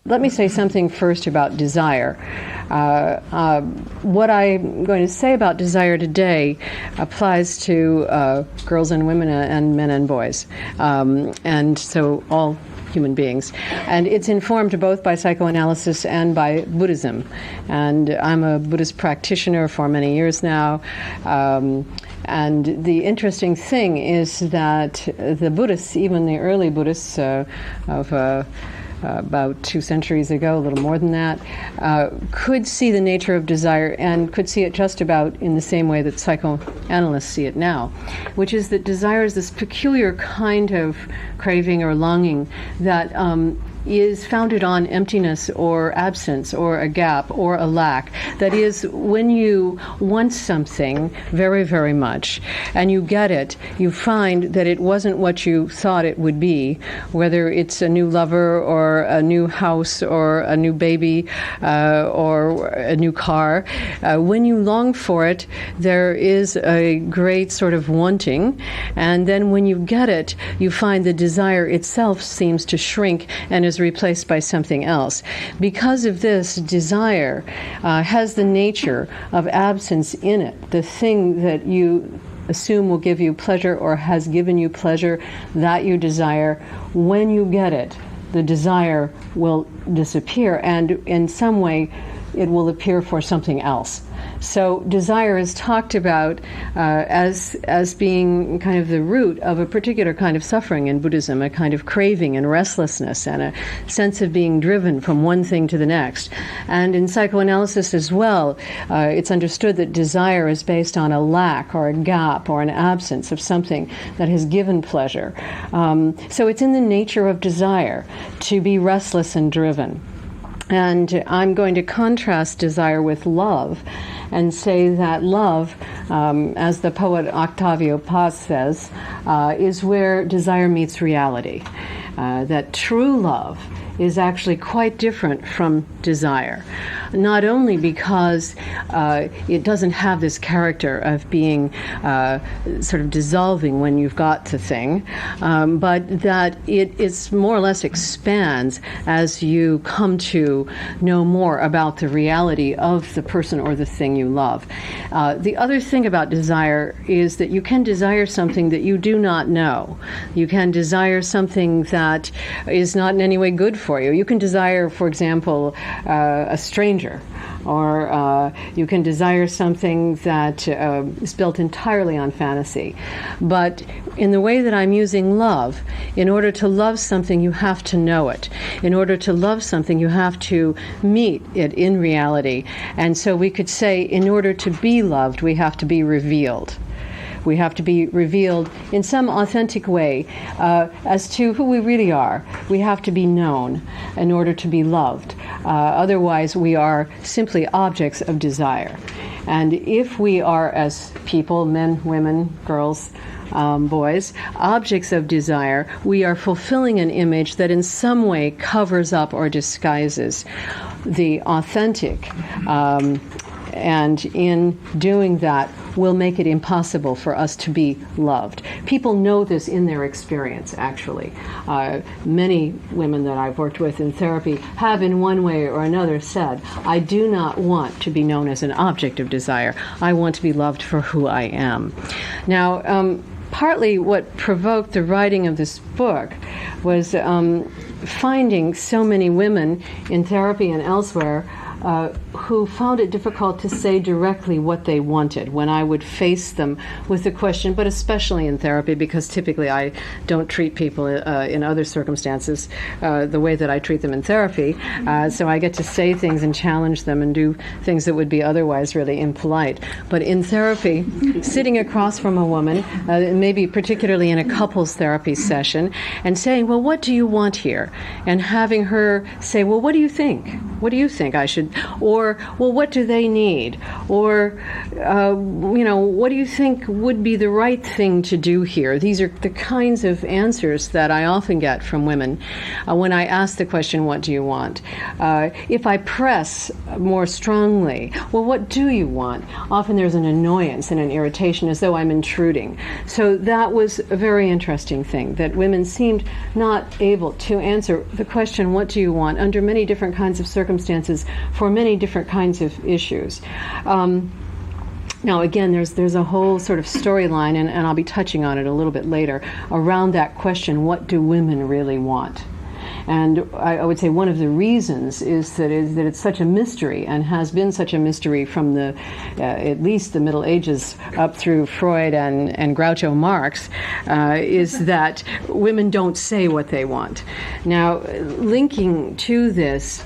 let me say something first about desire. What I'm going to say about desire today applies to girls and women and men and boys, and so all human beings. And it's informed both by psychoanalysis and by Buddhism. And I'm a Buddhist practitioner for many years now. And the interesting thing is that the Buddhists, even the early Buddhists of about 2 centuries ago, a little more than that, could see the nature of desire and could see it just about in the same way that psychoanalysts see it now, which is that desire is this peculiar kind of craving or longing that is founded on emptiness or absence or a gap or a lack. That is, when you want something very, very much and you get it, you find that it wasn't what you thought it would be, whether it's a new lover or a new house or a new baby or a new car. When you long for it, there is a great sort of wanting, and then when you get it, you find the desire itself seems to shrink and is replaced by something else. Because of this, desire has the nature of absence in it. The thing that you assume will give you pleasure or has given you pleasure that you desire, when you get it, the desire will disappear, and in some way it will appear for something else. So desire is talked about as being kind of the root of a particular kind of suffering in Buddhism, a kind of craving and restlessness and a sense of being driven from one thing to the next. And in psychoanalysis as well, it's understood that desire is based on a lack or a gap or an absence of something that has given pleasure. So it's in the nature of desire to be restless and driven. And I'm going to contrast desire with love and say that love, as the poet Octavio Paz says, is where desire meets reality. That true love is actually quite different from desire. Not only because it doesn't have this character of being sort of dissolving when you've got the thing, but that it's more or less expands as you come to know more about the reality of the person or the thing you love. The other thing about desire is that you can desire something that you do not know. You can desire something that is not in any way good for you. You can desire, for example, a stranger, or you can desire something that is built entirely on fantasy. But in the way that I'm using love, in order to love something, you have to know it. In order to love something, you have to meet it in reality. And so we could say, in order to be loved, we have to be revealed. We have to be revealed in some authentic way as to who we really are. We have to be known in order to be loved. Otherwise, we are simply objects of desire. And if we are, as people, men, women, girls, boys, objects of desire, we are fulfilling an image that in some way covers up or disguises the authentic. And in doing that, will make it impossible for us to be loved. People know this in their experience, actually. Many women that I've worked with in therapy have in one way or another said, I do not want to be known as an object of desire. I want to be loved for who I am. Now, partly what provoked the writing of this book was finding so many women in therapy and elsewhere who found it difficult to say directly what they wanted when I would face them with the question, but especially in therapy, because typically I don't treat people in other circumstances the way that I treat them in therapy. So I get to say things and challenge them and do things that would be otherwise really impolite. But in therapy, sitting across from a woman, maybe particularly in a couples therapy session, and saying, well, what do you want here? And having her say, well, what do you think? What do you think I should want? Or, well, what do they need? Or, what do you think would be the right thing to do here? These are the kinds of answers that I often get from women when I ask the question, what do you want? If I press more strongly, well, what do you want? Often there's an annoyance and an irritation as though I'm intruding. So that was a very interesting thing, that women seemed not able to answer the question, what do you want, under many different kinds of circumstances for many different kinds of issues. Now, again, there's a whole sort of storyline, and I'll be touching on it a little bit later, around that question, what do women really want? And I would say one of the reasons is that it's such a mystery, and has been such a mystery from at least the Middle Ages up through Freud and Groucho Marx, is that women don't say what they want. Now, linking to this,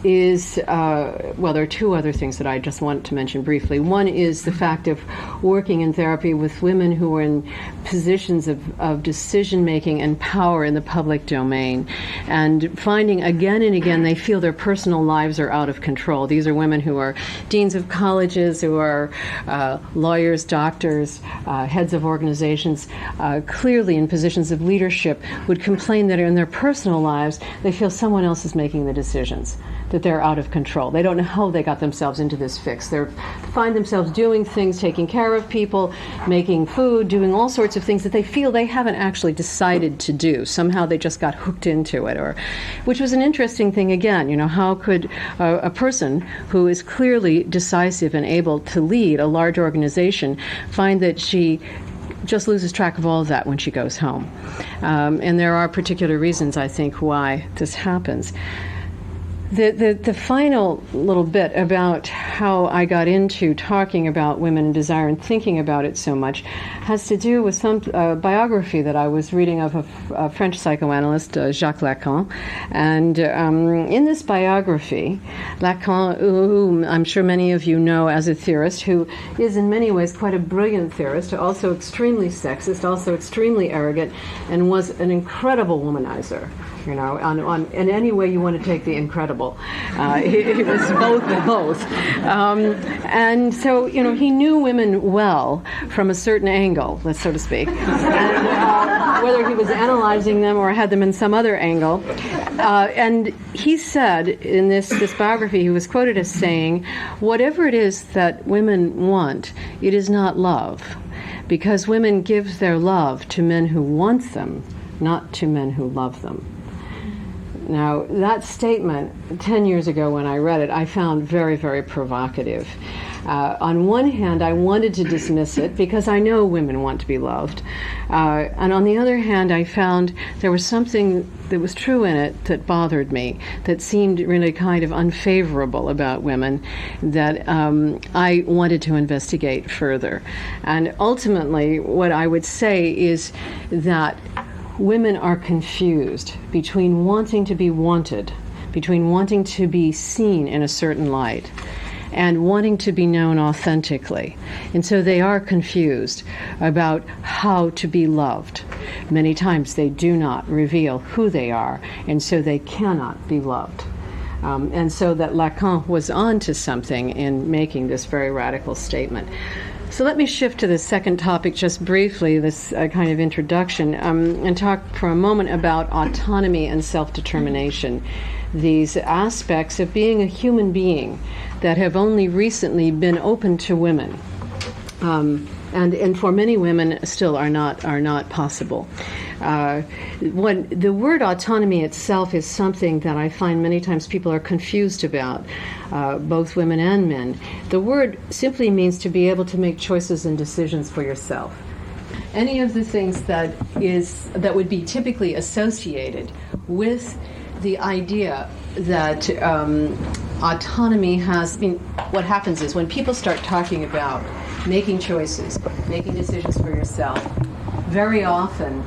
there are two other things that I just want to mention briefly. One is the fact of working in therapy with women who are in positions of decision-making and power in the public domain, and finding again and again they feel their personal lives are out of control. These are women who are deans of colleges, who are lawyers, doctors, heads of organizations, clearly in positions of leadership, would complain that in their personal lives they feel someone else is making the decisions, that they're out of control. They don't know how they got themselves into this fix. They find themselves doing things, taking care of people, making food, doing all sorts of things that they feel they haven't actually decided to do. Somehow they just got hooked into it, which was an interesting thing again. How could a person who is clearly decisive and able to lead a large organization find that she just loses track of all of that when she goes home? And there are particular reasons, I think, why this happens. The final little bit about how I got into talking about women and desire and thinking about it so much has to do with some biography that I was reading of a French psychoanalyst, Jacques Lacan. And in this biography, Lacan, who I'm sure many of you know as a theorist, who is in many ways quite a brilliant theorist, also extremely sexist, also extremely arrogant, and was an incredible womanizer. In any way you want to take the incredible. He was both and both. And so, he knew women well from a certain angle, so to speak. And whether he was analyzing them or had them in some other angle. And he said in this biography, he was quoted as saying, whatever it is that women want, it is not love. Because women give their love to men who want them, not to men who love them. Now, that statement, 10 years ago when I read it, I found very, very provocative. On one hand, I wanted to dismiss it because I know women want to be loved. And on the other hand, I found there was something that was true in it that bothered me, that seemed really kind of unfavorable about women, that I wanted to investigate further. And ultimately, what I would say is that women are confused between wanting to be wanted, between wanting to be seen in a certain light, and wanting to be known authentically. And so they are confused about how to be loved. Many times they do not reveal who they are, and so they cannot be loved. And so that Lacan was on to something in making this very radical statement. So let me shift to the second topic just briefly, this kind of introduction, and talk for a moment about autonomy and self-determination, these aspects of being a human being that have only recently been open to women, and for many women still are not possible. When the word autonomy itself is something that I find many times people are confused about, both women and men. The word simply means to be able to make choices and decisions for yourself. Any of the things that would be typically associated with the idea that autonomy has been, what happens is when people start talking about making choices, making decisions for yourself, very often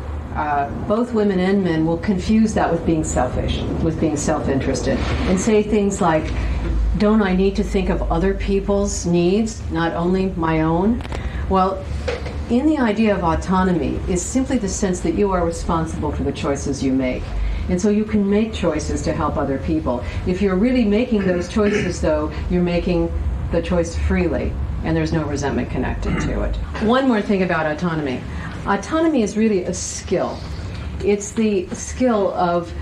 both women and men will confuse that with being selfish, with being self-interested, and say things like, don't I need to think of other people's needs, not only my own? Well, in the idea of autonomy is simply the sense that you are responsible for the choices you make. And so you can make choices to help other people. If you're really making those choices, though, you're making the choice freely, and there's no resentment connected to it. One more thing about autonomy. Autonomy is really a skill. It's the skill of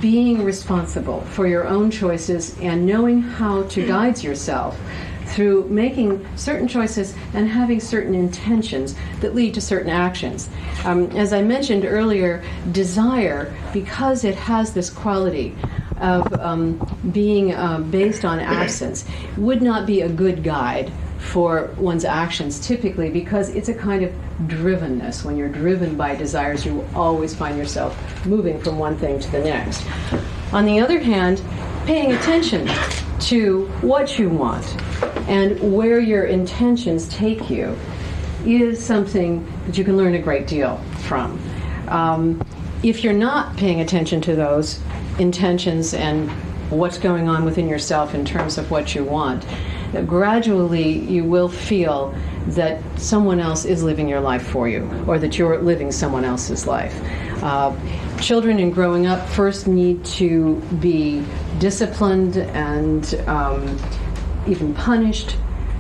being responsible for your own choices and knowing how to guide yourself through making certain choices and having certain intentions that lead to certain actions. As I mentioned earlier, desire, because it has this quality of being based on absence, would not be a good guide for one's actions typically, because it's a kind of drivenness. When you're driven by desires, you always find yourself moving from one thing to the next. On the other hand, paying attention to what you want and where your intentions take you is something that you can learn a great deal from. If you're not paying attention to those intentions and what's going on within yourself in terms of what you want, gradually you will feel that someone else is living your life for you, or that you're living someone else's life. Children in growing up first need to be disciplined and even punished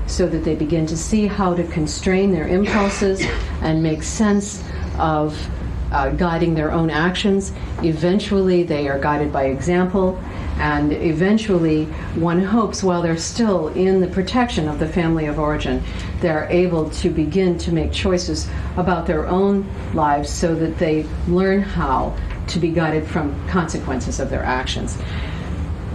so that they begin to see how to constrain their impulses and make sense of guiding their own actions. Eventually they are guided by example, and eventually one hopes, while they're still in the protection of the family of origin, they're able to begin to make choices about their own lives so that they learn how to be guided from consequences of their actions.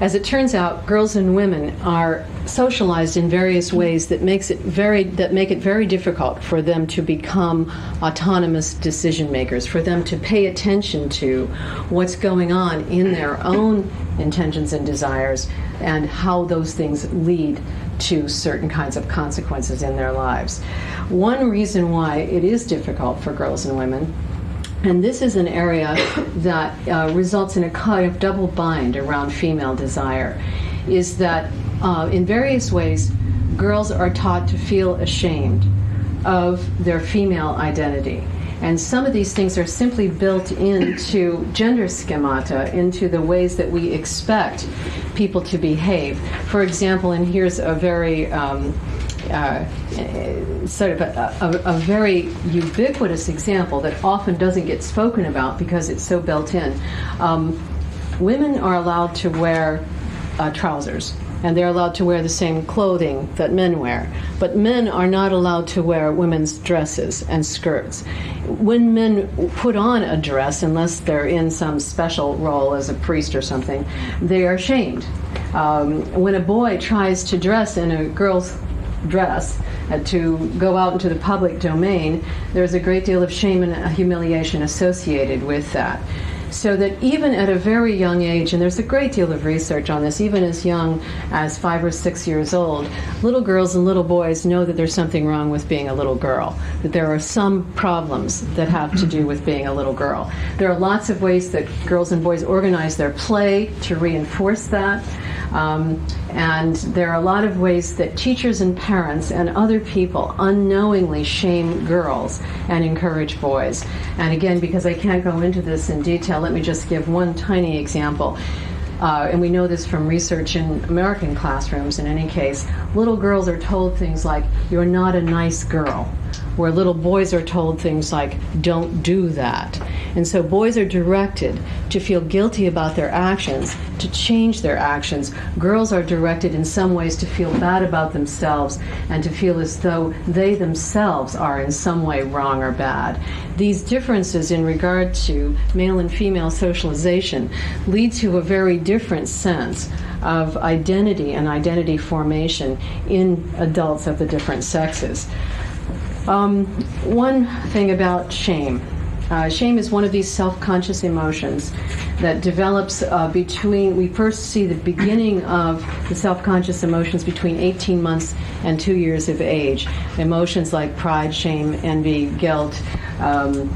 As it turns out, girls and women are socialized in various ways that make it very difficult for them to become autonomous decision makers, for them to pay attention to what's going on in their own intentions and desires and how those things lead to certain kinds of consequences in their lives. One reason why it is difficult for girls and women, and this is an area that results in a kind of double bind around female desire, is that in various ways, girls are taught to feel ashamed of their female identity. And some of these things are simply built into gender schemata, into the ways that we expect people to behave. For example, and here's a very sort of a very ubiquitous example that often doesn't get spoken about because it's so built in. Women are allowed to wear trousers, and they're allowed to wear the same clothing that men wear. But men are not allowed to wear women's dresses and skirts. When men put on a dress, unless they're in some special role as a priest or something, they are shamed. When a boy tries to dress in a girl's dress to go out into the public domain, there's a great deal of shame and humiliation associated with that. So that even at a very young age, and there's a great deal of research on this, even as young as 5 or 6 years old, little girls and little boys know that there's something wrong with being a little girl, that there are some problems that have to do with being a little girl. There are lots of ways that girls and boys organize their play to reinforce that. And there are a lot of ways that teachers and parents and other people unknowingly shame girls and encourage boys. And again, because I can't go into this in detail, let me just give one tiny example. And we know this from research in American classrooms in any case. Little girls are told things like, "You're not a nice girl," where little boys are told things like, "Don't do that." And so boys are directed to feel guilty about their actions, to change their actions. Girls are directed in some ways to feel bad about themselves and to feel as though they themselves are in some way wrong or bad. These differences in regard to male and female socialization lead to a very different sense of identity and identity formation in adults of the different sexes. One thing about shame. Shame is one of these self-conscious emotions that develops we first see the beginning of the self-conscious emotions between 18 months and 2 years of age. Emotions like pride, shame, envy, guilt,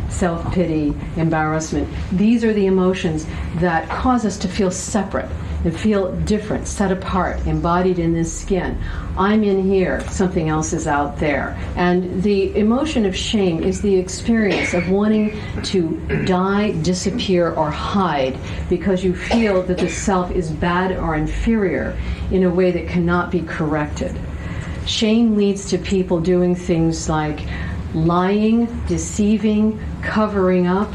self-pity, embarrassment. These are the emotions that cause us to feel separate and feel different, set apart, embodied in this skin. I'm in here, something else is out there. And the emotion of shame is the experience of wanting to die, disappear, or hide because you feel that the self is bad or inferior in a way that cannot be corrected. Shame leads to people doing things like lying, deceiving, covering up,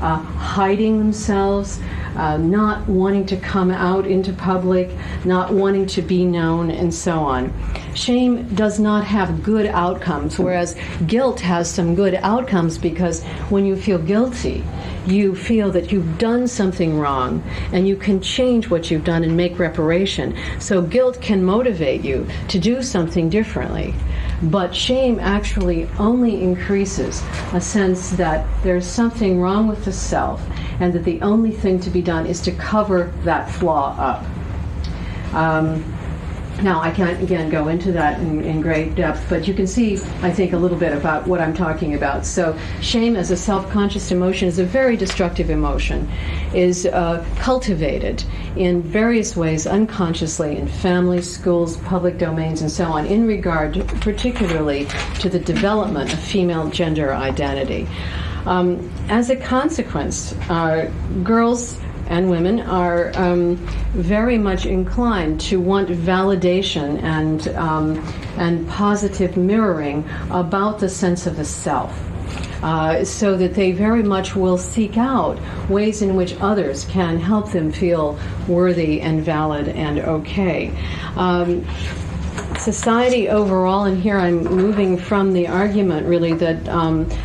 hiding themselves, not wanting to come out into public, not wanting to be known, and so on. Shame does not have good outcomes, whereas guilt has some good outcomes, because when you feel guilty, you feel that you've done something wrong and you can change what you've done and make reparation. So guilt can motivate you to do something differently. But shame actually only increases a sense that there's something wrong with the self and that the only thing to be done is to cover that flaw up. Now, I can't, again, go into that in great depth, but you can see, I think, a little bit about what I'm talking about. So shame as a self-conscious emotion is a very destructive emotion, is cultivated in various ways unconsciously in families, schools, public domains, and so on, in regard particularly to the development of female gender identity. As a consequence, girls and women are very much inclined to want validation and positive mirroring about the sense of the self, so that they very much will seek out ways in which others can help them feel worthy and valid and okay. Society overall, and here I'm moving from the argument really that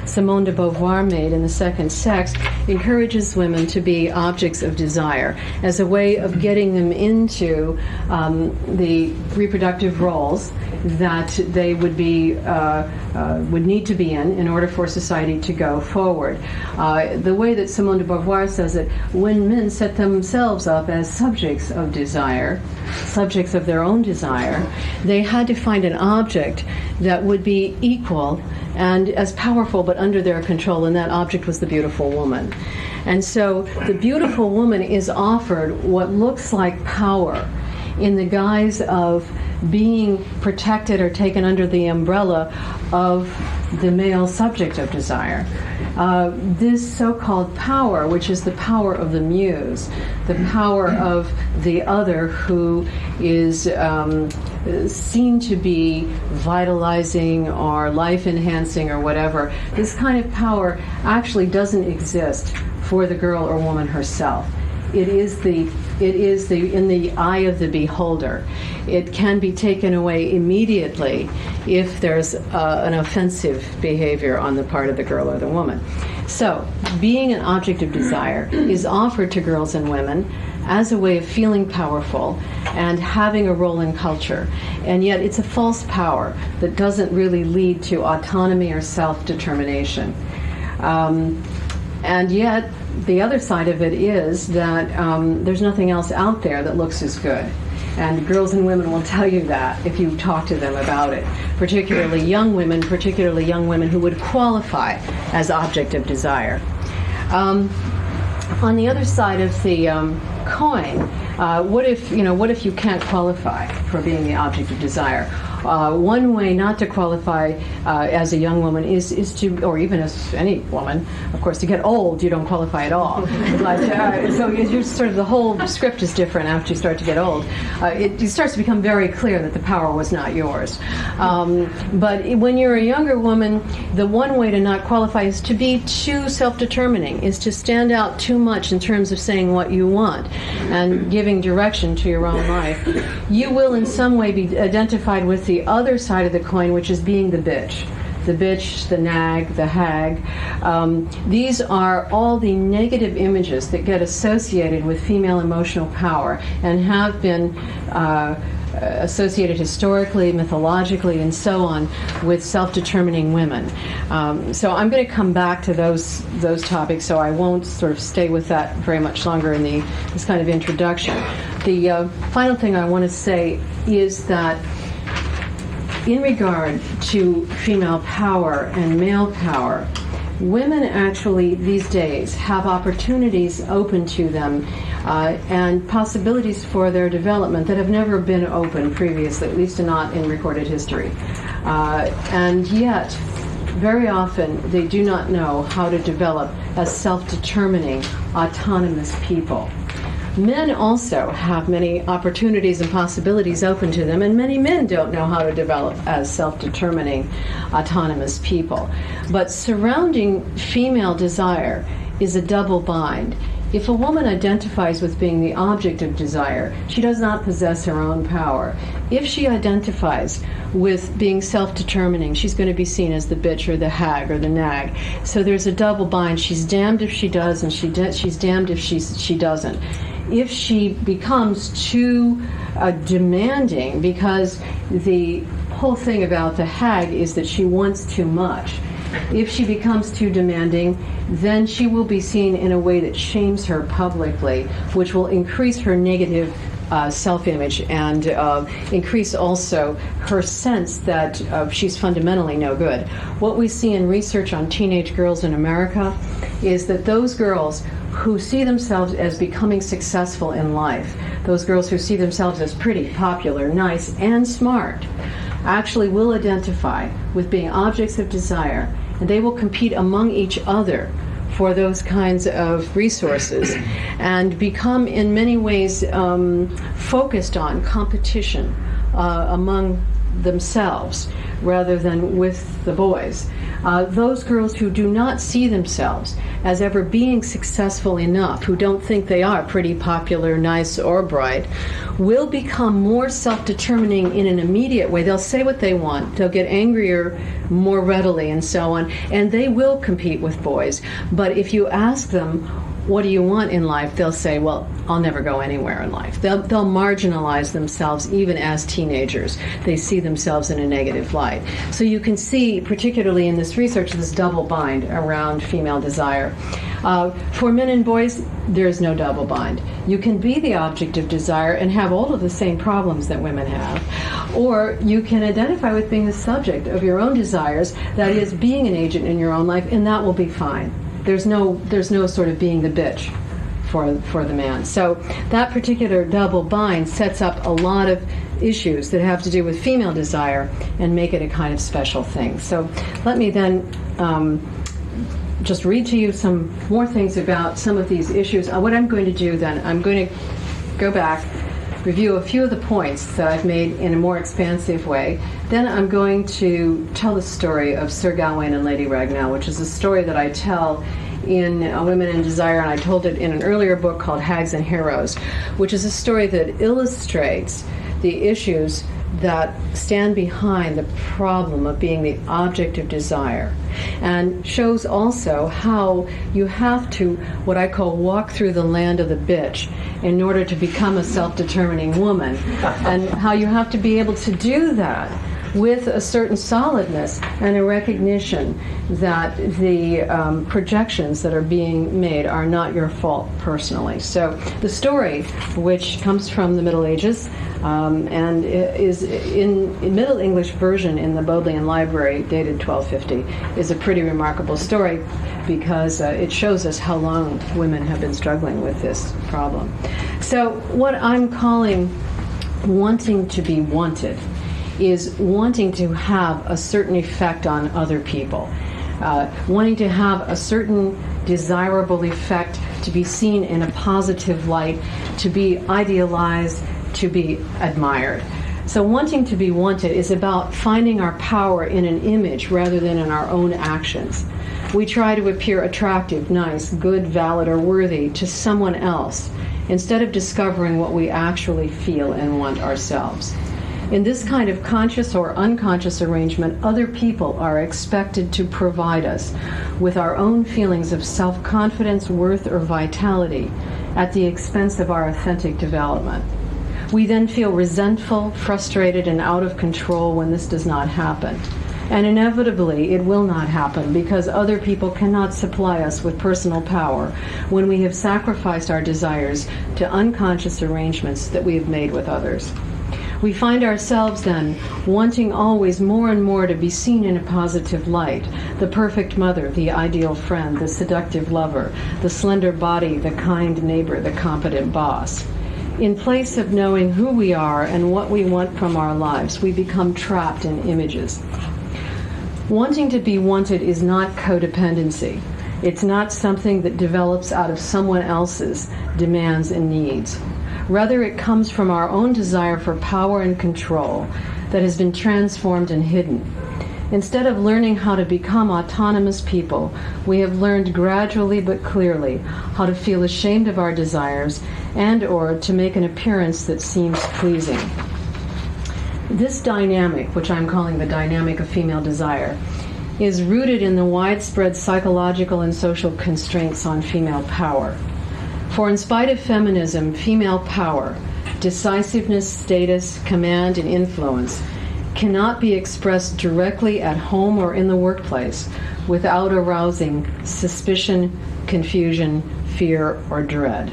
Simone de Beauvoir made in The Second Sex, encourages women to be objects of desire as a way of getting them into the reproductive roles that they would need to be in order for society to go forward. The way that Simone de Beauvoir says it, when men set themselves up as subjects of desire, subjects of their own desire, they had to find an object that would be equal and as powerful but under their control, and that object was the beautiful woman. And so the beautiful woman is offered what looks like power in the guise of being protected or taken under the umbrella of the male subject of desire. This so-called power, which is the power of the Muse, the power of the other who is seen to be vitalizing or life-enhancing or whatever, this kind of power actually doesn't exist for the girl or woman herself. It is in the eye of the beholder. It can be taken away immediately if there's an offensive behavior on the part of the girl or the woman. So, being an object of desire is offered to girls and women as a way of feeling powerful and having a role in culture. And yet it's a false power that doesn't really lead to autonomy or self-determination. And yet, the other side of it is that there's nothing else out there that looks as good. And girls and women will tell you that if you talk to them about it, particularly young women who would qualify as object of desire. On the other side of the coin, what if you can't qualify for being the object of desire? One way not to qualify as a young woman is to, or even as any woman, of course, to get old, you don't qualify at all. But, so you're sort of, the whole script is different after you start to get old. It starts to become very clear that the power was not yours. But when you're a younger woman, the one way to not qualify is to be too self-determining, is to stand out too much in terms of saying what you want and giving direction to your own life. You will in some way be identified with the other side of the coin, which is being the bitch, the nag, the hag. These are all the negative images that get associated with female emotional power and have been associated historically, mythologically, and so on with self-determining women. So I'm going to come back to those topics, so I won't sort of stay with that very much longer in this kind of introduction. The final thing I want to say is that in regard to female power and male power, women actually these days have opportunities open to them and possibilities for their development that have never been open previously, at least not in recorded history. And yet, very often, they do not know how to develop as self-determining, autonomous people. Men also have many opportunities and possibilities open to them, and many men don't know how to develop as self-determining, autonomous people. But surrounding female desire is a double bind. If a woman identifies with being the object of desire, she does not possess her own power. If she identifies with being self-determining, she's going to be seen as the bitch or the hag or the nag. So there's a double bind. She's damned if she does, and she's damned if she doesn't. If she becomes too demanding, because the whole thing about the hag is that she wants too much. If she becomes too demanding, then she will be seen in a way that shames her publicly, which will increase her negative self-image and increase also her sense that she's fundamentally no good. What we see in research on teenage girls in America is that those girls who see themselves as becoming successful in life, those girls who see themselves as pretty, popular, nice, and smart, actually will identify with being objects of desire, and they will compete among each other for those kinds of resources and become in many ways focused on competition among themselves rather than with the boys. Those girls who do not see themselves as ever being successful enough, who don't think they are pretty, popular, nice, or bright, will become more self-determining in an immediate way. They'll say what they want. They'll get angrier more readily and so on, and they will compete with boys. But if you ask them, what do you want in life? They'll say, well, I'll never go anywhere in life. They'll marginalize themselves even as teenagers. They see themselves in a negative light. So you can see, particularly in this research, this double bind around female desire. For men and boys, there's no double bind. You can be the object of desire and have all of the same problems that women have. Or you can identify with being the subject of your own desires, that is, being an agent in your own life, and that will be fine. There's no sort of being the bitch for the man. So that particular double bind sets up a lot of issues that have to do with female desire and make it a kind of special thing. So let me then just read to you some more things about some of these issues. What I'm going to do then, I'm going to go back, review a few of the points that I've made in a more expansive way. Then I'm going to tell the story of Sir Gawain and Lady Ragnell, which is a story that I tell in Women in Desire, and I told it in an earlier book called Hags and Heroes, which is a story that illustrates the issues that stand behind the problem of being the object of desire, and shows also how you have to, what I call, walk through the land of the bitch in order to become a self-determining woman, and how you have to be able to do that with a certain solidness and a recognition that the projections that are being made are not your fault personally. So the story, which comes from the Middle Ages and is in Middle English version in the Bodleian Library, dated 1250, is a pretty remarkable story because it shows us how long women have been struggling with this problem. So what I'm calling wanting to be wanted is wanting to have a certain effect on other people, wanting to have a certain desirable effect, to be seen in a positive light, to be idealized, to be admired. So wanting to be wanted is about finding our power in an image rather than in our own actions. We try to appear attractive, nice, good, valid, or worthy to someone else instead of discovering what we actually feel and want ourselves. In this kind of conscious or unconscious arrangement, other people are expected to provide us with our own feelings of self-confidence, worth, or vitality at the expense of our authentic development. We then feel resentful, frustrated, and out of control when this does not happen. And inevitably, it will not happen because other people cannot supply us with personal power when we have sacrificed our desires to unconscious arrangements that we have made with others. We find ourselves then wanting always more and more to be seen in a positive light. The perfect mother, the ideal friend, the seductive lover, the slender body, the kind neighbor, the competent boss. In place of knowing who we are and what we want from our lives, we become trapped in images. Wanting to be wanted is not codependency. It's not something that develops out of someone else's demands and needs. Rather, it comes from our own desire for power and control that has been transformed and hidden. Instead of learning how to become autonomous people, we have learned gradually but clearly how to feel ashamed of our desires and/or to make an appearance that seems pleasing. This dynamic, which I'm calling the dynamic of female desire, is rooted in the widespread psychological and social constraints on female power. For in spite of feminism, female power, decisiveness, status, command, and influence cannot be expressed directly at home or in the workplace without arousing suspicion, confusion, fear, or dread.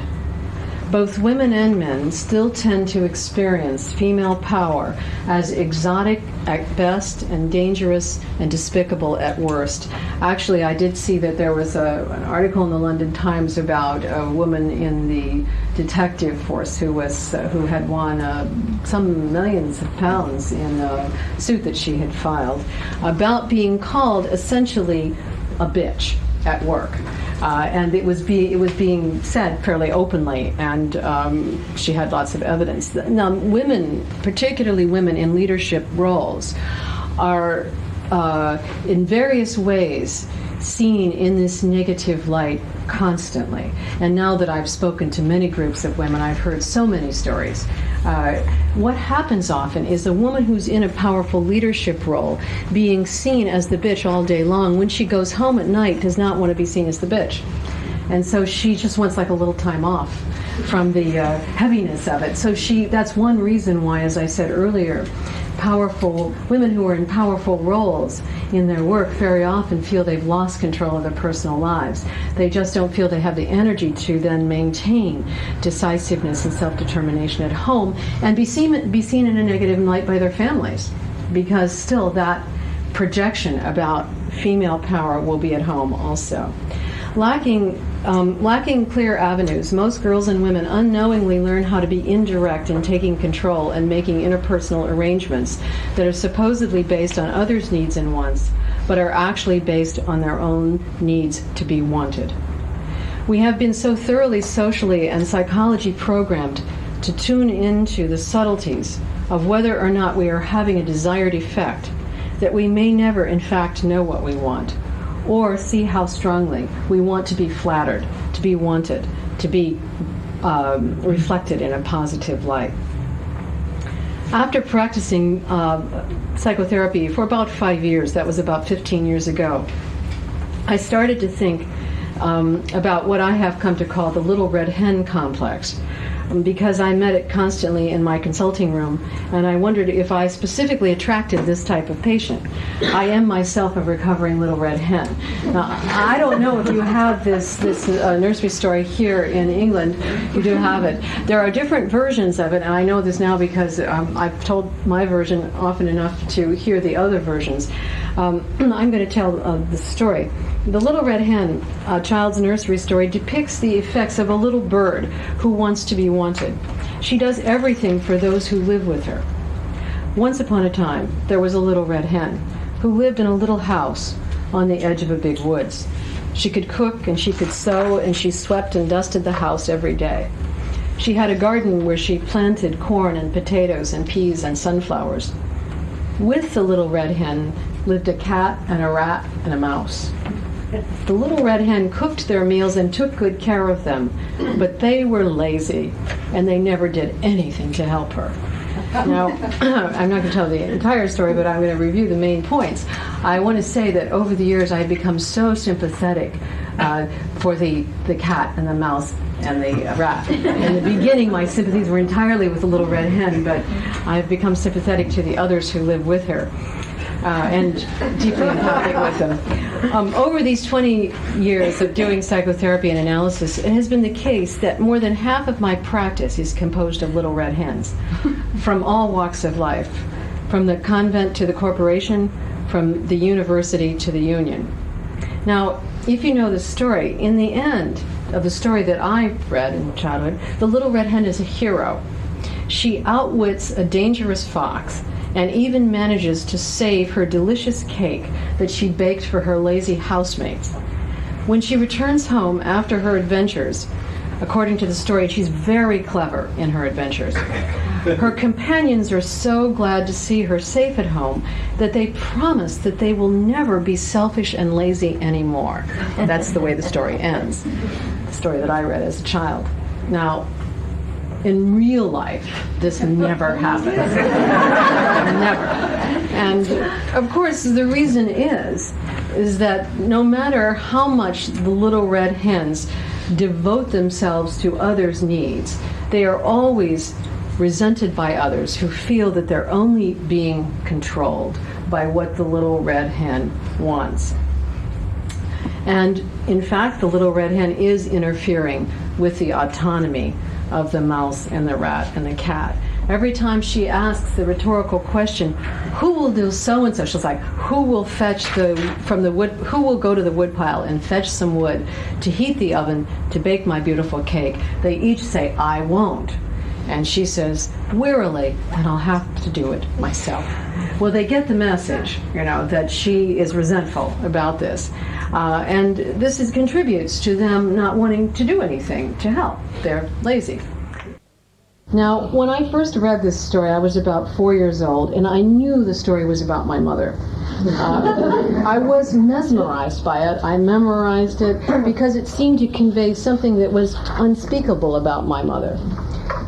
Both women and men still tend to experience female power as exotic at best and dangerous and despicable at worst. Actually, I did see that there was an article in the London Times about a woman in the detective force who had won some millions of pounds in a suit that she had filed about being called essentially a bitch at work. And it was being said fairly openly, and she had lots of evidence. Now, women, particularly women in leadership roles, are in various ways seen in this negative light constantly. And now that I've spoken to many groups of women, I've heard so many stories. What happens often is a woman who's in a powerful leadership role being seen as the bitch all day long, when she goes home at night, does not want to be seen as the bitch. And so she just wants like a little time off from the heaviness of it. So that's one reason why, as I said earlier, powerful women who are in powerful roles in their work very often feel they've lost control of their personal lives. They just don't feel they have the energy to then maintain decisiveness and self-determination at home and be seen in a negative light by their families, because still that projection about female power will be at home also. Lacking clear avenues, most girls and women unknowingly learn how to be indirect in taking control and making interpersonal arrangements that are supposedly based on others' needs and wants, but are actually based on their own needs to be wanted. We have been so thoroughly socially and psychology programmed to tune into the subtleties of whether or not we are having a desired effect that we may never, in fact, know what we want, or see how strongly we want to be flattered, to be wanted, to be reflected in a positive light. After practicing psychotherapy for about 5 years, that was about 15 years ago, I started to think about what I have come to call the Little Red Hen complex, because I met it constantly in my consulting room, and I wondered if I specifically attracted this type of patient. I am myself a recovering Little Red Hen. Now, I don't know if you have this nursery story here in England. You do have it. There are different versions of it, and I know this now because I've told my version often enough to hear the other versions. I'm going to tell the story. The Little Red Hen, a child's nursery story, depicts the effects of a little bird who wants to be wanted. She does everything for those who live with her. Once upon a time, there was a little red hen who lived in a little house on the edge of a big woods. She could cook and she could sew, and she swept and dusted the house every day. She had a garden where she planted corn and potatoes and peas and sunflowers. With the little red hen lived a cat and a rat and a mouse. The little red hen cooked their meals and took good care of them, but they were lazy, and they never did anything to help her. Now, I'm not going to tell the entire story, but I'm going to review the main points. I want to say that over the years, I had become so sympathetic for the cat and the mouse, and the rat. In the beginning, my sympathies were entirely with the Little Red Hen, but I've become sympathetic to the others who live with her, and deeply empathic with them. Over these 20 years of doing psychotherapy and analysis, it has been the case that more than half of my practice is composed of Little Red Hens, from all walks of life, from the convent to the corporation, from the university to the union. Now, if you know the story, in the end of the story that I read in childhood, the Little Red Hen is a hero. She outwits a dangerous fox and even manages to save her delicious cake that she baked for her lazy housemates. When she returns home after her adventures, according to the story, she's very clever in her adventures. Her companions are so glad to see her safe at home that they promise that they will never be selfish and lazy anymore. That's the way the story ends, the story that I read as a child. Now, in real life, this never happens. Never. And of course, the reason is that no matter how much the Little Red Hens devote themselves to others' needs, they are always resented by others who feel that they're only being controlled by what the Little Red Hen wants. And in fact, the Little Red Hen is interfering with the autonomy of the mouse and the rat and the cat. Every time she asks the rhetorical question, who will do so-and-so? She's like, who will fetch from the wood, who will go to the wood pile and fetch some wood to heat the oven to bake my beautiful cake? They each say, I won't. And she says, wearily, then I'll have to do it myself. Well, they get the message, that she is resentful about this. And this contributes to them not wanting to do anything to help. They're lazy. Now, when I first read this story, I was about 4 years old, and I knew the story was about my mother. I was mesmerized by it. I memorized it because it seemed to convey something that was unspeakable about my mother.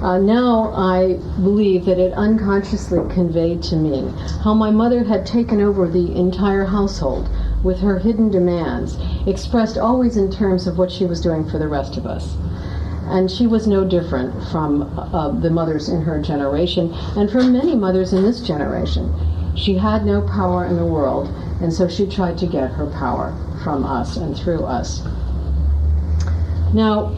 Now I believe that it unconsciously conveyed to me how my mother had taken over the entire household with her hidden demands, expressed always in terms of what she was doing for the rest of us. And she was no different from the mothers in her generation and from many mothers in this generation. She had no power in the world, and so she tried to get her power from us and through us. Now,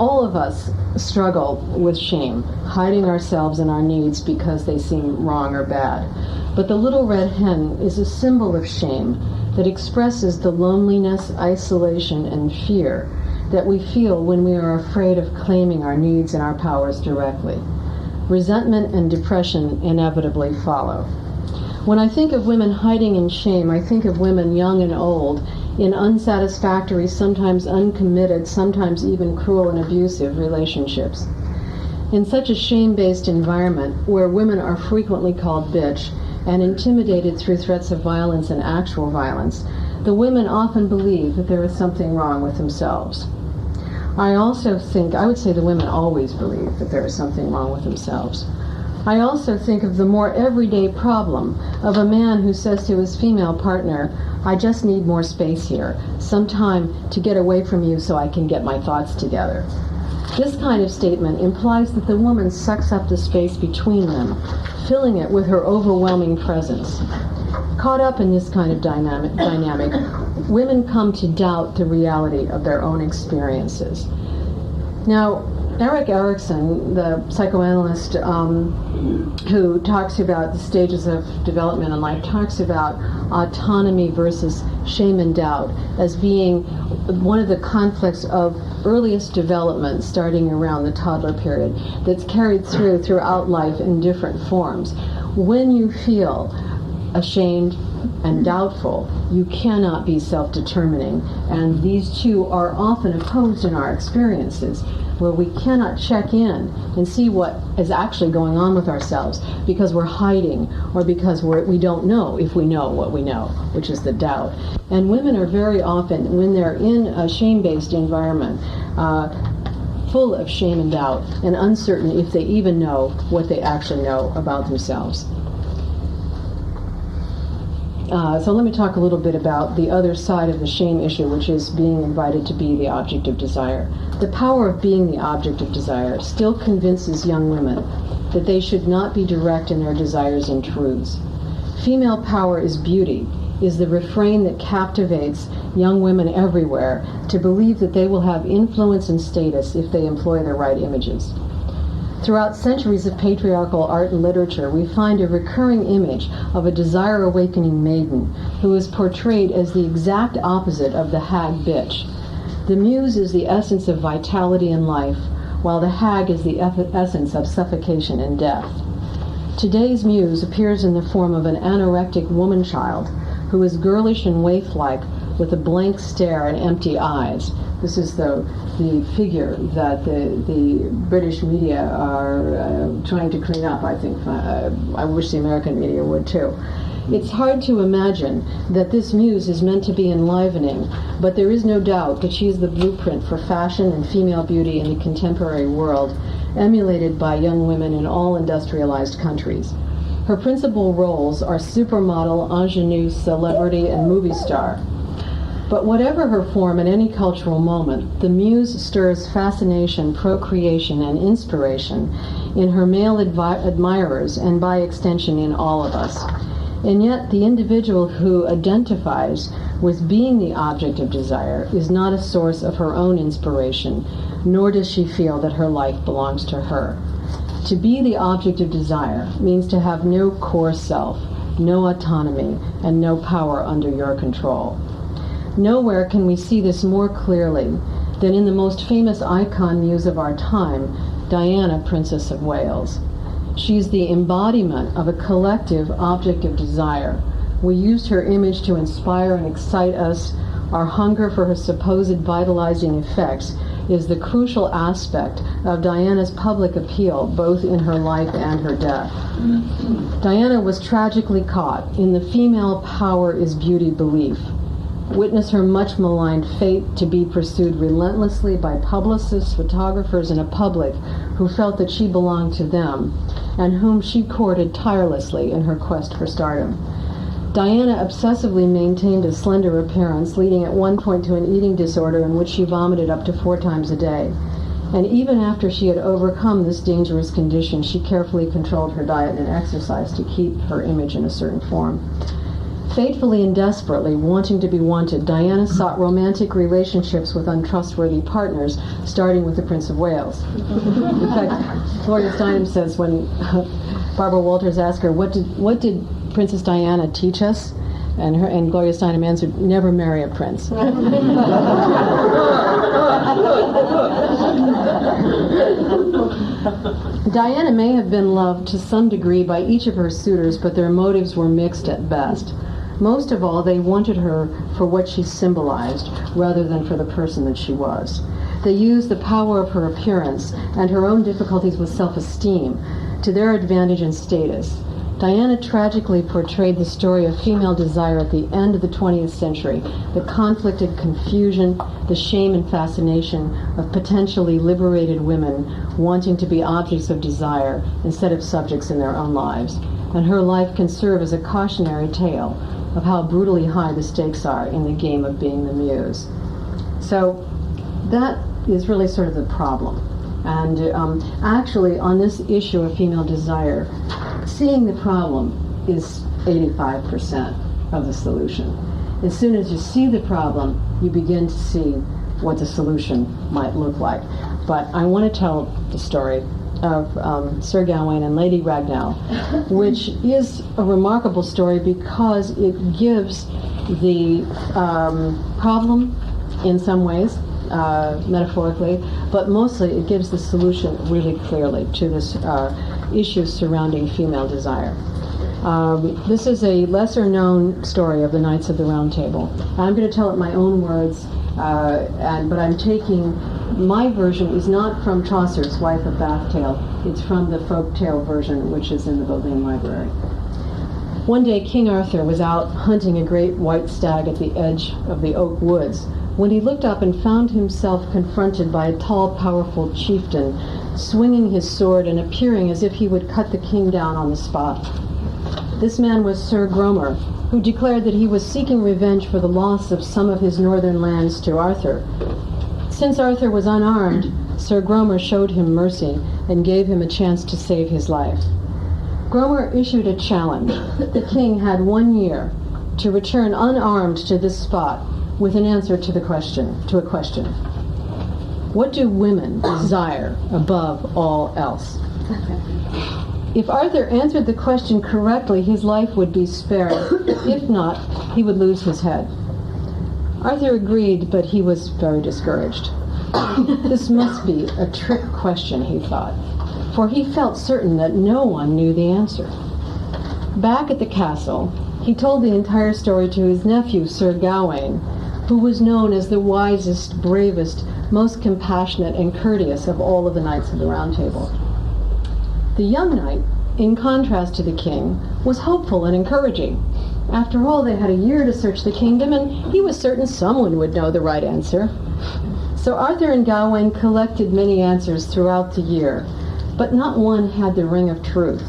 all of us struggle with shame, hiding ourselves and our needs because they seem wrong or bad. But the Little Red Hen is a symbol of shame that expresses the loneliness, isolation, and fear that we feel when we are afraid of claiming our needs and our powers directly. Resentment and depression inevitably follow. When I think of women hiding in shame, I think of women young and old in unsatisfactory, sometimes uncommitted, sometimes even cruel and abusive relationships. In such a shame-based environment where women are frequently called bitch and intimidated through threats of violence and actual violence, the women often believe that there is something wrong with themselves. I would say the women always believe that there is something wrong with themselves. I also think of the more everyday problem of a man who says to his female partner, I just need more space here, some time to get away from you so I can get my thoughts together. This kind of statement implies that the woman sucks up the space between them, filling it with her overwhelming presence. Caught up in this kind of dynamic, women come to doubt the reality of their own experiences. Now, Erik Erikson, the psychoanalyst who talks about the stages of development in life, talks about autonomy versus shame and doubt as being one of the conflicts of earliest development starting around the toddler period that's carried throughout life in different forms. When you feel ashamed and doubtful, you cannot be self-determining, and these two are often opposed in our experiences, where we cannot check in and see what is actually going on with ourselves because we're hiding or because we don't know if we know what we know, which is the doubt. And women are very often, when they're in a shame-based environment, full of shame and doubt and uncertain if they even know what they actually know about themselves. So let me talk a little bit about the other side of the shame issue, which is being invited to be the object of desire. The power of being the object of desire still convinces young women that they should not be direct in their desires and truths. Female power is beauty, is the refrain that captivates young women everywhere to believe that they will have influence and status if they employ the right images. Throughout centuries of patriarchal art and literature, we find a recurring image of a desire-awakening maiden who is portrayed as the exact opposite of the hag bitch. The muse is the essence of vitality and life, while the hag is the essence of suffocation and death. Today's muse appears in the form of an anorectic woman-child who is girlish and waif-like with a blank stare and empty eyes. This is the figure that the British media are trying to clean up, I think. I wish the American media would too. It's hard to imagine that this muse is meant to be enlivening, but there is no doubt that she is the blueprint for fashion and female beauty in the contemporary world, emulated by young women in all industrialized countries. Her principal roles are supermodel, ingenue, celebrity, and movie star. But whatever her form at any cultural moment, the muse stirs fascination, procreation, and inspiration in her male admirers and by extension in all of us. And yet the individual who identifies with being the object of desire is not a source of her own inspiration, nor does she feel that her life belongs to her. To be the object of desire means to have no core self, no autonomy, and no power under your control. Nowhere can we see this more clearly than in the most famous icon muse of our time, Diana, Princess of Wales. She's the embodiment of a collective object of desire. We used her image to inspire and excite us. Our hunger for her supposed vitalizing effects is the crucial aspect of Diana's public appeal, both in her life and her death. Diana was tragically caught in the female power is beauty belief. Witness her much maligned fate to be pursued relentlessly by publicists, photographers, and a public who felt that she belonged to them, and whom she courted tirelessly in her quest for stardom. Diana obsessively maintained a slender appearance, leading at one point to an eating disorder in which she vomited up to 4 times a day. And even after she had overcome this dangerous condition, she carefully controlled her diet and exercise to keep her image in a certain form. Fatefully and desperately wanting to be wanted, Diana sought romantic relationships with untrustworthy partners, starting with the Prince of Wales. In fact, Gloria Steinem says when Barbara Walters asked her, what did Princess Diana teach us? And Gloria Steinem answered, never marry a prince. Diana may have been loved to some degree by each of her suitors, but their motives were mixed at best. Most of all, they wanted her for what she symbolized, rather than for the person that she was. They used the power of her appearance and her own difficulties with self-esteem to their advantage and status. Diana tragically portrayed the story of female desire at the end of the 20th century, the conflict and confusion, the shame and fascination of potentially liberated women wanting to be objects of desire instead of subjects in their own lives. And her life can serve as a cautionary tale of how brutally high the stakes are in the game of being the muse. So that is really sort of the problem. And actually, on this issue of female desire, seeing the problem is 85% of the solution. As soon as you see the problem, you begin to see what the solution might look like. But I want to tell the story of Sir Gawain and Lady Ragnell, which is a remarkable story because it gives the problem in some ways, metaphorically, but mostly it gives the solution really clearly to this issue surrounding female desire. This is a lesser-known story of the Knights of the Round Table. I'm going to tell it in my own words, but I'm taking my version is not from Chaucer's Wife of Bath Tale. It's from the folk tale version, which is in the Bodleian Library. One day, King Arthur was out hunting a great white stag at the edge of the oak woods when he looked up and found himself confronted by a tall, powerful chieftain, swinging his sword and appearing as if he would cut the king down on the spot. This man was Sir Gromer, who declared that he was seeking revenge for the loss of some of his northern lands to Arthur. Since Arthur was unarmed, Sir Gromer showed him mercy and gave him a chance to save his life. Gromer issued a challenge. The king had 1 year to return unarmed to this spot with an answer to a question. What do women desire above all else? If Arthur answered the question correctly, his life would be spared. If not, he would lose his head. Arthur agreed, but he was very discouraged. This must be a trick question, he thought, for he felt certain that no one knew the answer. Back at the castle, he told the entire story to his nephew, Sir Gawain, who was known as the wisest, bravest, most compassionate and courteous of all of the knights of the Round Table. The young knight, in contrast to the king, was hopeful and encouraging. After all, they had a year to search the kingdom, and he was certain someone would know the right answer. So Arthur and Gawain collected many answers throughout the year, but not one had the ring of truth.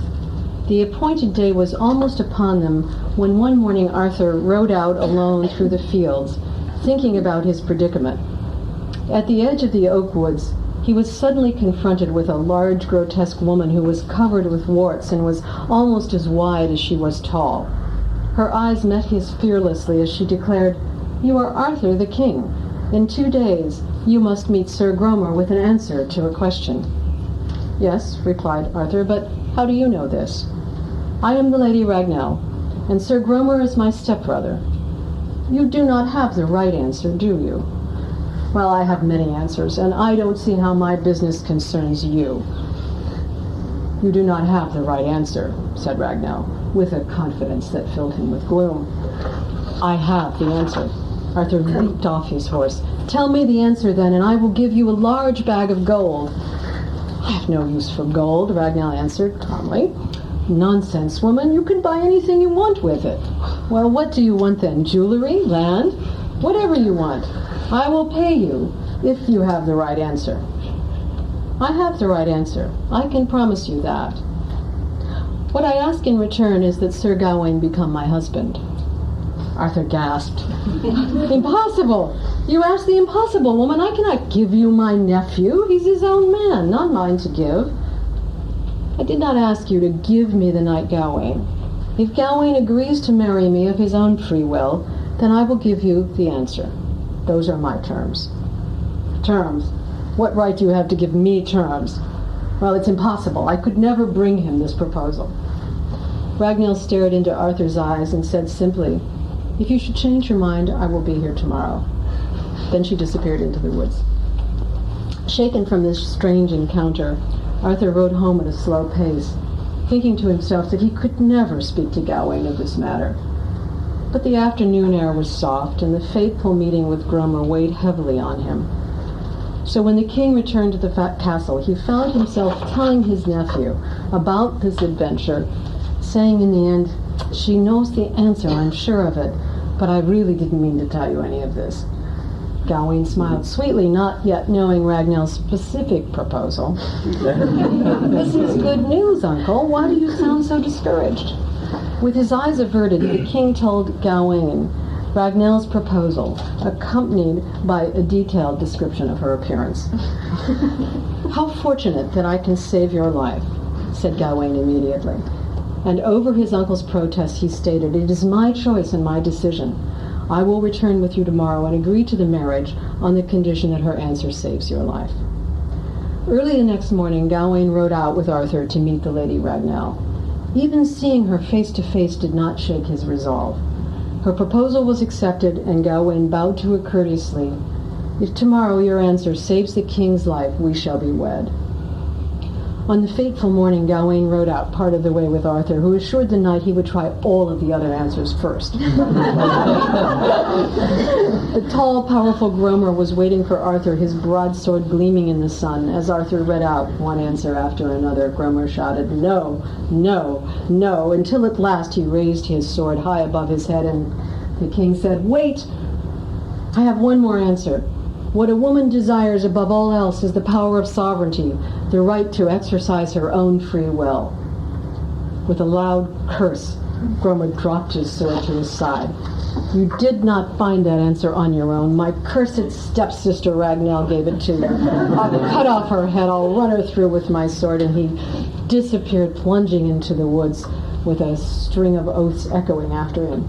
The appointed day was almost upon them when one morning Arthur rode out alone through the fields, thinking about his predicament. At the edge of the oak woods, he was suddenly confronted with a large, grotesque woman who was covered with warts and was almost as wide as she was tall. Her eyes met his fearlessly as she declared, "You are Arthur the king. In 2 days, you must meet Sir Gromer with an answer to a question." "Yes," replied Arthur, "but how do you know this?" "I am the Lady Ragnell, and Sir Gromer is my stepbrother." "You do not have the right answer, do you?" "Well, I have many answers, and I don't see how my business concerns you." "You do not have the right answer," said Ragnell, with a confidence that filled him with gloom. "I have the answer." Arthur leaped off his horse. "Tell me the answer, then, and I will give you a large bag of gold." "I have no use for gold," Ragnell answered calmly. "Nonsense, woman. You can buy anything you want with it." "Well, what do you want, then? Jewelry? Land? Whatever you want. I will pay you if you have the right answer." "I have the right answer. I can promise you that. What I ask in return is that Sir Gawain become my husband." Arthur gasped. "Impossible! You ask the impossible, woman. I cannot give you my nephew. He's his own man, not mine to give." "I did not ask you to give me the knight Gawain. If Gawain agrees to marry me of his own free will, then I will give you the answer. Those are my terms." "Terms? What right do you have to give me terms?" "Well, it's impossible. I could never bring him this proposal." Ragnell stared into Arthur's eyes and said simply, "If you should change your mind, I will be here tomorrow." Then she disappeared into the woods. Shaken from this strange encounter, Arthur rode home at a slow pace, thinking to himself that he could never speak to Gawain of this matter. But the afternoon air was soft, and the fateful meeting with Gromer weighed heavily on him. So when the king returned to the castle, he found himself telling his nephew about this adventure, saying in the end, "She knows the answer, I'm sure of it, but I really didn't mean to tell you any of this." Gawain smiled sweetly, not yet knowing Ragnell's specific proposal. "This is good news, uncle. Why do you sound so discouraged?" With his eyes averted, the king told Gawain Ragnell's proposal, accompanied by a detailed description of her appearance. "How fortunate that I can save your life," said Gawain immediately. And over his uncle's protest, he stated, "It is my choice and my decision. I will return with you tomorrow and agree to the marriage on the condition that her answer saves your life." Early the next morning, Gawain rode out with Arthur to meet the Lady Ragnell. Even seeing her face to face did not shake his resolve. Her proposal was accepted, and Gawain bowed to her courteously. "If tomorrow your answer saves the king's life, we shall be wed." On the fateful morning, Gawain rode out part of the way with Arthur, who assured the knight he would try all of the other answers first. The tall, powerful Gromer was waiting for Arthur, his broadsword gleaming in the sun. As Arthur read out one answer after another, Gromer shouted, "No, no, no," until at last he raised his sword high above his head, and the king said, "Wait! I have one more answer. What a woman desires above all else is the power of sovereignty, the right to exercise her own free will." With a loud curse, Gromer dropped his sword to his side. "You did not find that answer on your own. My cursed stepsister Ragnell gave it to you. I'll cut off her head, I'll run her through with my sword," and he disappeared, plunging into the woods with a string of oaths echoing after him.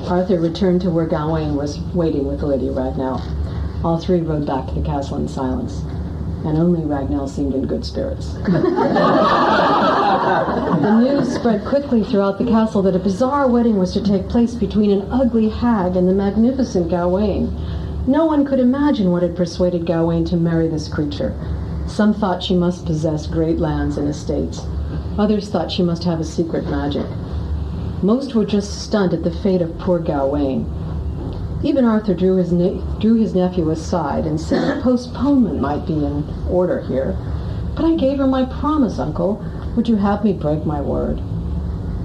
Arthur returned to where Gawain was waiting with Lady Ragnell. All three rode back to the castle in silence, and only Ragnell seemed in good spirits. The news spread quickly throughout the castle that a bizarre wedding was to take place between an ugly hag and the magnificent Gawain. No one could imagine what had persuaded Gawain to marry this creature. Some thought she must possess great lands and estates. Others thought she must have a secret magic. Most were just stunned at the fate of poor Gawain. Even Arthur drew his nephew aside and said a postponement might be in order here. "But I gave her my promise, uncle. Would you have me break my word?"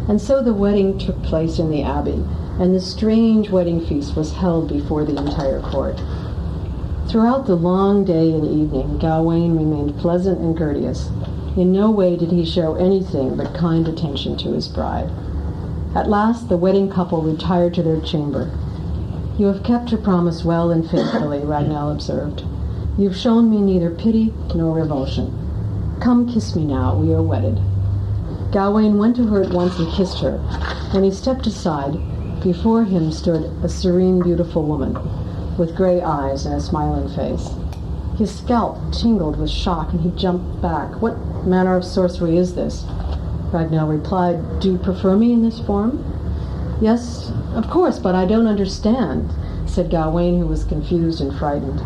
And so the wedding took place in the abbey, and the strange wedding feast was held before the entire court. Throughout the long day and evening, Gawain remained pleasant and courteous. In no way did he show anything but kind attention to his bride. At last, the wedding couple retired to their chamber. "You have kept your promise well and faithfully," Ragnell observed. "You've shown me neither pity nor revulsion. Come kiss me now, we are wedded." Gawain went to her at once and kissed her. When he stepped aside, before him stood a serene, beautiful woman, with gray eyes and a smiling face. His scalp tingled with shock, and he jumped back. "What manner of sorcery is this?" Ragnell replied, "Do you prefer me in this form?" "Yes, of course, but I don't understand," said Gawain, who was confused and frightened.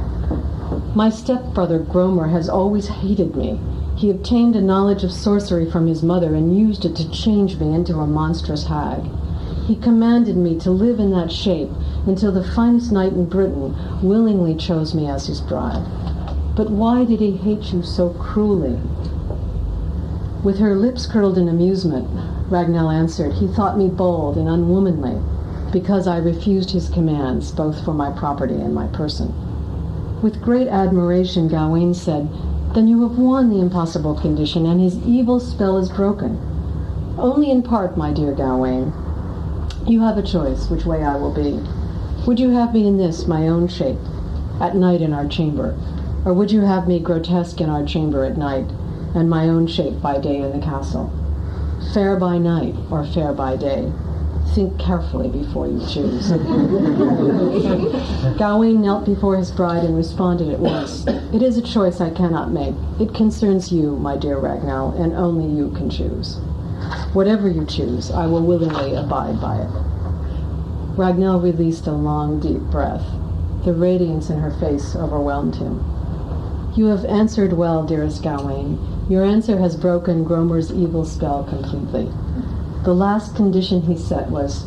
"My stepbrother Gromer has always hated me. He obtained a knowledge of sorcery from his mother and used it to change me into a monstrous hag. He commanded me to live in that shape until the finest knight in Britain willingly chose me as his bride. But why did he hate you so cruelly?" With her lips curled in amusement, Ragnell answered, "He thought me bold and unwomanly, because I refused his commands, both for my property and my person." With great admiration, Gawain said, "Then you have won the impossible condition, and his evil spell is broken." "Only in part, my dear Gawain. You have a choice which way I will be. Would you have me in this, my own shape, at night in our chamber? Or would you have me grotesque in our chamber at night, and my own shape by day in the castle? Fair by night or fair by day? Think carefully before you choose." Gawain knelt before his bride and responded at once, "It is a choice I cannot make. It concerns you, my dear Ragnell, and only you can choose. Whatever you choose, I will willingly abide by it." Ragnell released a long, deep breath. The radiance in her face overwhelmed him. "You have answered well, dearest Gawain. Your answer has broken Gromer's evil spell completely. The last condition he set was,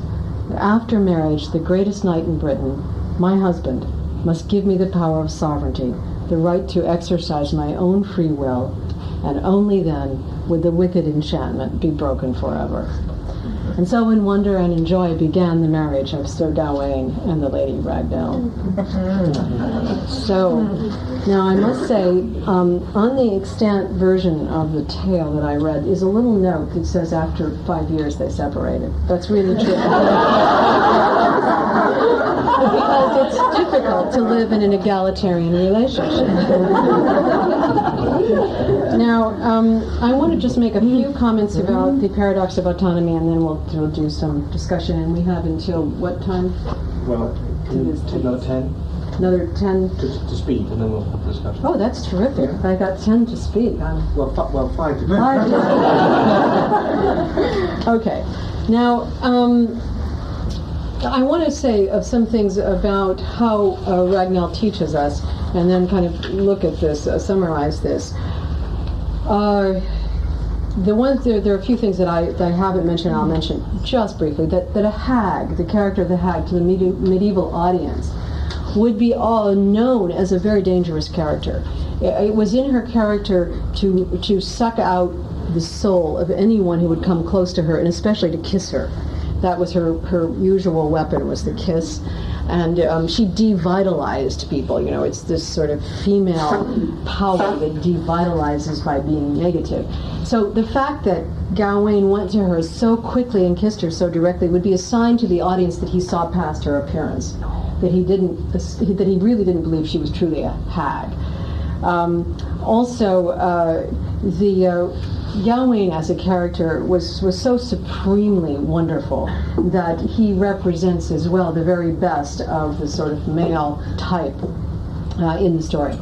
after marriage, the greatest knight in Britain, my husband, must give me the power of sovereignty, the right to exercise my own free will, and only then would the wicked enchantment be broken forever." And so in wonder and in joy began the marriage of Sir Gawain and the Lady Ragnell. So, now I must say, on the extant version of the tale that I read is a little note that says after 5 years they separated. That's really true. Because it's difficult to live in an egalitarian relationship. Now, I want to just make a few comments about the paradox of autonomy, and then we'll do some discussion. And we have until what time? Well, another 10. Another 10 to speak, and then we'll have discussion. Oh, that's terrific. I got 10 to speak. Well, 5 to 5 to Okay. Now, I want to say some things about how Ragnell teaches us, and then kind of look at this, summarize this. There are a few things that I haven't mentioned. I'll mention just briefly that a hag, the character of the hag, to the medieval audience, would be all known as a very dangerous character. It was in her character to suck out the soul of anyone who would come close to her, and especially to kiss her. That was her usual weapon, was the kiss. And she devitalized people. You know, it's this sort of female power that devitalizes by being negative. So the fact that Gawain went to her so quickly and kissed her so directly would be a sign to the audience that he saw past her appearance, that he really didn't believe she was truly a hag. Gawain as a character was so supremely wonderful that he represents as well the very best of the sort of male type in the story.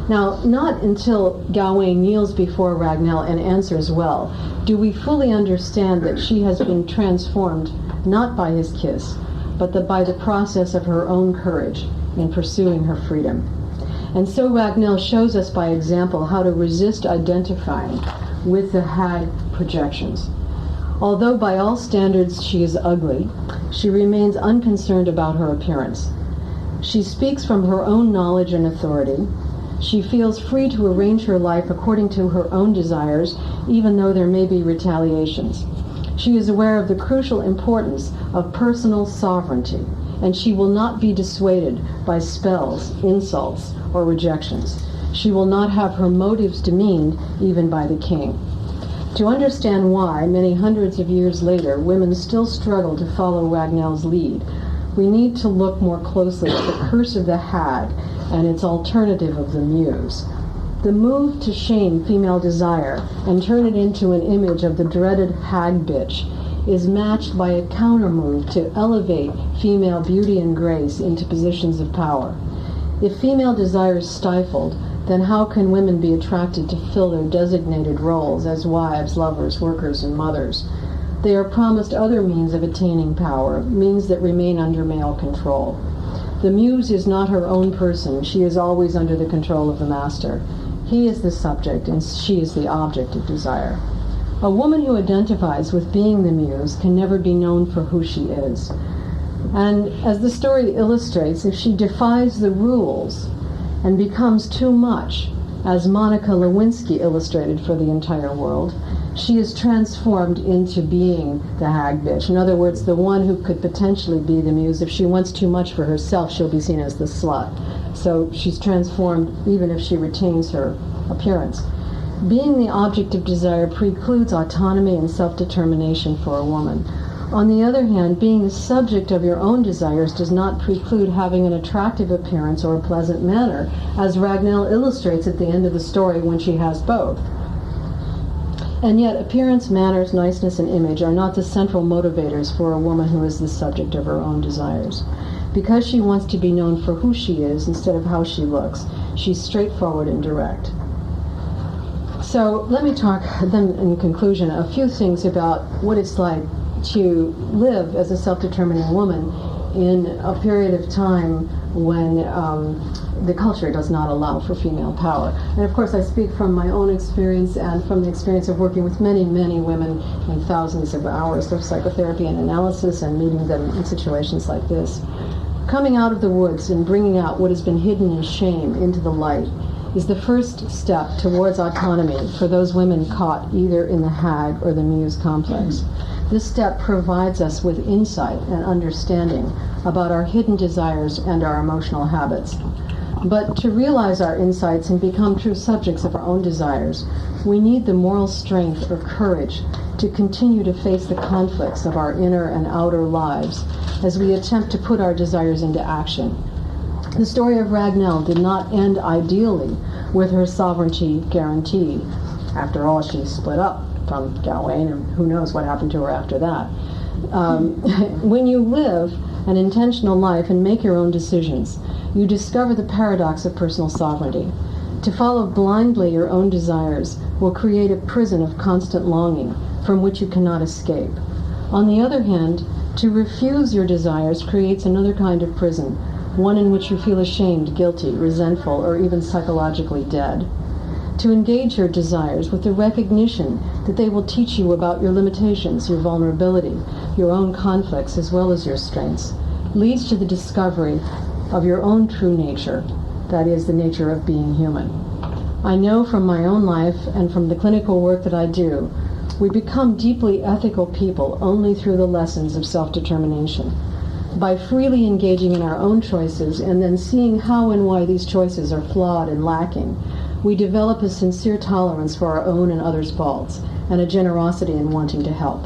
Now, not until Gawain kneels before Ragnell and answers well do we fully understand that she has been transformed not by his kiss, but by the process of her own courage in pursuing her freedom. And so Ragnell shows us by example how to resist identifying with the hag projections. Although by all standards she is ugly, she remains unconcerned about her appearance. She speaks from her own knowledge and authority. She feels free to arrange her life according to her own desires, even though there may be retaliations. She is aware of the crucial importance of personal sovereignty, and she will not be dissuaded by spells, insults, or rejections. She will not have her motives demeaned even by the king. To understand why, many hundreds of years later, women still struggle to follow Ragnell's lead, we need to look more closely at the curse of the hag and its alternative of the muse. The move to shame female desire and turn it into an image of the dreaded hag bitch is matched by a counter move to elevate female beauty and grace into positions of power. If female desire is stifled, then how can women be attracted to fill their designated roles as wives, lovers, workers, and mothers? They are promised other means of attaining power, means that remain under male control. The muse is not her own person. She is always under the control of the master. He is the subject, and she is the object of desire. A woman who identifies with being the muse can never be known for who she is. And as the story illustrates, if she defies the rules and becomes too much, as Monica Lewinsky illustrated for the entire world, she is transformed into being the hag bitch. In other words, the one who could potentially be the muse. If she wants too much for herself, she'll be seen as the slut. So she's transformed even if she retains her appearance. Being the object of desire precludes autonomy and self-determination for a woman. On the other hand, being the subject of your own desires does not preclude having an attractive appearance or a pleasant manner, as Ragnell illustrates at the end of the story when she has both. And yet, appearance, manners, niceness, and image are not the central motivators for a woman who is the subject of her own desires. Because she wants to be known for who she is instead of how she looks, she's straightforward and direct. So let me talk then in conclusion a few things about what it's like to live as a self-determining woman in a period of time when the culture does not allow for female power. And of course I speak from my own experience and from the experience of working with many, many women in thousands of hours of psychotherapy and analysis and meeting them in situations like this. Coming out of the woods and bringing out what has been hidden in shame into the light is the first step towards autonomy for those women caught either in the hag or the muse complex. This step provides us with insight and understanding about our hidden desires and our emotional habits. But to realize our insights and become true subjects of our own desires, we need the moral strength or courage to continue to face the conflicts of our inner and outer lives as we attempt to put our desires into action. The story of Ragnell did not end ideally with her sovereignty guaranteed. After all, she split up from Gawain, and who knows what happened to her after that. When you live an intentional life and make your own decisions, you discover the paradox of personal sovereignty. To follow blindly your own desires will create a prison of constant longing from which you cannot escape. On the other hand, to refuse your desires creates another kind of prison, one in which you feel ashamed, guilty, resentful, or even psychologically dead. To engage your desires with the recognition that they will teach you about your limitations, your vulnerability, your own conflicts, as well as your strengths, leads to the discovery of your own true nature, that is, the nature of being human. I know from my own life and from the clinical work that I do, we become deeply ethical people only through the lessons of self-determination. By freely engaging in our own choices and then seeing how and why these choices are flawed and lacking, we develop a sincere tolerance for our own and others' faults and a generosity in wanting to help.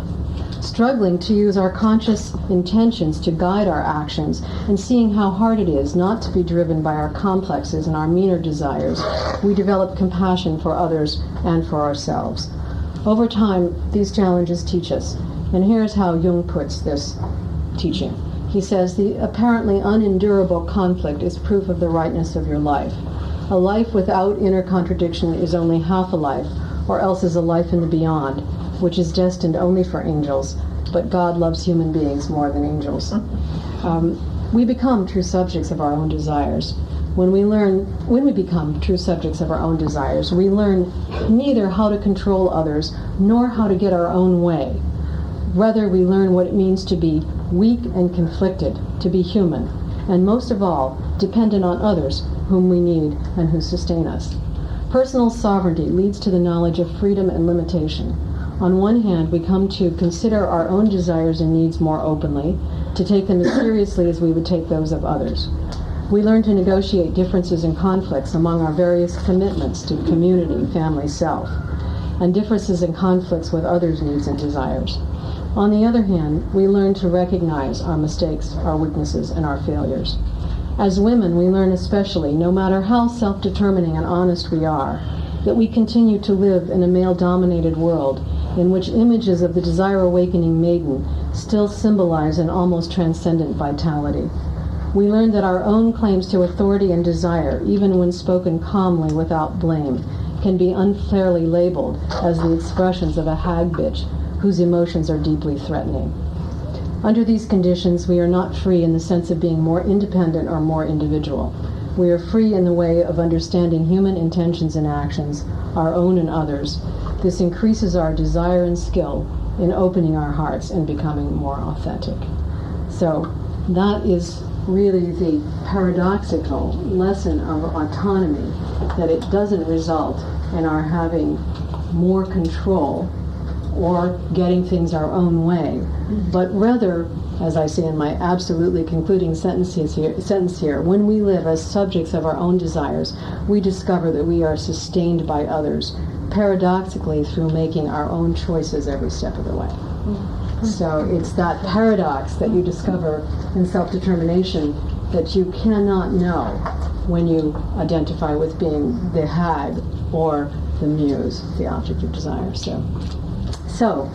Struggling to use our conscious intentions to guide our actions and seeing how hard it is not to be driven by our complexes and our meaner desires, we develop compassion for others and for ourselves. Over time, these challenges teach us, and here's how Jung puts this teaching. He says, the apparently unendurable conflict is proof of the rightness of your life. A life without inner contradiction is only half a life, or else is a life in the beyond, which is destined only for angels, but God loves human beings more than angels. We become true subjects of our own desires. When we become true subjects of our own desires, we learn neither how to control others nor how to get our own way. Rather, we learn what it means to be weak and conflicted, to be human, and most of all, dependent on others whom we need and who sustain us. Personal sovereignty leads to the knowledge of freedom and limitation. On one hand, we come to consider our own desires and needs more openly, to take them as seriously as we would take those of others. We learn to negotiate differences and conflicts among our various commitments to community, family, self, and differences and conflicts with others' needs and desires. On the other hand, we learn to recognize our mistakes, our weaknesses, and our failures. As women, we learn especially, no matter how self-determining and honest we are, that we continue to live in a male-dominated world in which images of the desire-awakening maiden still symbolize an almost transcendent vitality. We learn that our own claims to authority and desire, even when spoken calmly without blame, can be unfairly labeled as the expressions of a hag bitch whose emotions are deeply threatening. Under these conditions, we are not free in the sense of being more independent or more individual. We are free in the way of understanding human intentions and actions, our own and others. This increases our desire and skill in opening our hearts and becoming more authentic. So that is really the paradoxical lesson of autonomy, that it doesn't result in our having more control or getting things our own way, but rather, as I say in my absolutely concluding sentence here, when we live as subjects of our own desires, we discover that we are sustained by others, paradoxically through making our own choices every step of the way. So it's that paradox that you discover in self-determination that you cannot know when you identify with being the hag or the muse, the object of desire. So